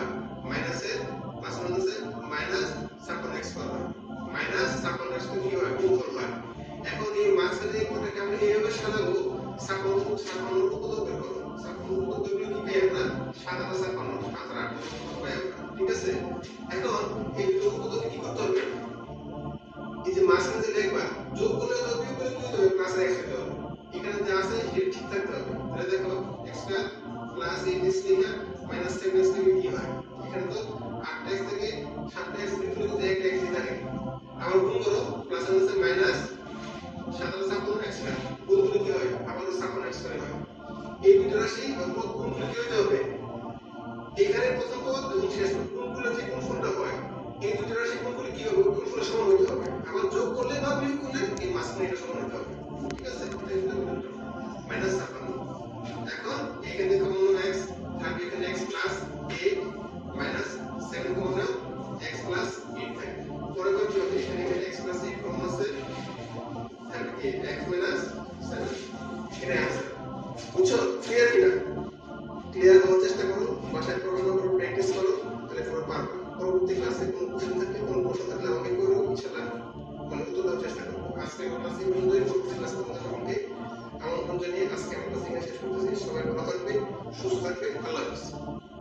হয় মাইনাসের প্লাস মাইনাসের মাইনাস 56x পাওয়া মাইনাস 56x কি হয় গুণফল হয়। এখন এই মাঝখানে এই পদটাকে আমরা এইভাবে সাজাবো 56 উপপাদ্য বের করব 56 উপপাদ্য কি পাই আমরা 7 আর 56 7 আর 8 পাই আমরা ঠিক আছে। এখন এই দুটো উপপাদ্য কি করতে হবে এই যে মাঝখানে যে লিখবা যোগ করলে তো বিয়োগ করলে কি হবে প্লাস x হতে হবে এখানে যা আছে সেটা ঠিক থাকতে হবে। তাহলে দেখো x স্কয়ার প্লাস 8x লিখা মাইনাস 7x থেকে কি হয় এখানে তো 8x থেকে 7x থেকে তো এক x থাকে আবার গুণ করো প্লাস মাইনাসে মাইনাস 7 আর 56 x স্কয়ার গুণ করলে কি হয় আবার 56x স্কয়ার হয়। এই দুটো রাশি অথবা গুণ করলে কি হতে হবে এখানে প্রথম পদ এবং শেষ পদ গুণ করলে যে গুণফলটা হয় এই দুটো রাশি গুণ করলে কি হবে গুণফলের সমান হতে হবে আবার যোগ করলে বা বিয়োগ করলে এই মাঝখানে এটা সমান হতে হবে ঠিক আছে। মাইনাস 56 এখন এখানে কমন x থাকবে এখানে x plus 8 minus 7 common x plus 8 থাকবে পরে কি হবে এখানে x প্লাস 8 কমন আছে থাকবে x মাইনাস 7 এটা आंसर বুঝছো ক্লিয়ার কিনা ক্লিয়ার হওয়ার চেষ্টা করো বাসায় পড়াশোনা করো প্র্যাকটিস করো তাহলে পুরো পারবে। পরবর্তী ক্লাসে কোনো কোশ্চেন থাকলে কোনো প্রশ্ন থাকলে আমাকে করো ইনশাআল্লাহ মানে উত্তর দেওয়ার চেষ্টা করব। আজকে ক্লাসে পর্যন্তই পরবর্তী ক্লাসে তোমাদের সকলকে আমন্ত্রণ জানিয়ে আজকে আমরা ক্লাস শেষ করতেছি। সবাই ভালো থাকবে সুস্থ থাকবে আল্লাহ হাফেজ।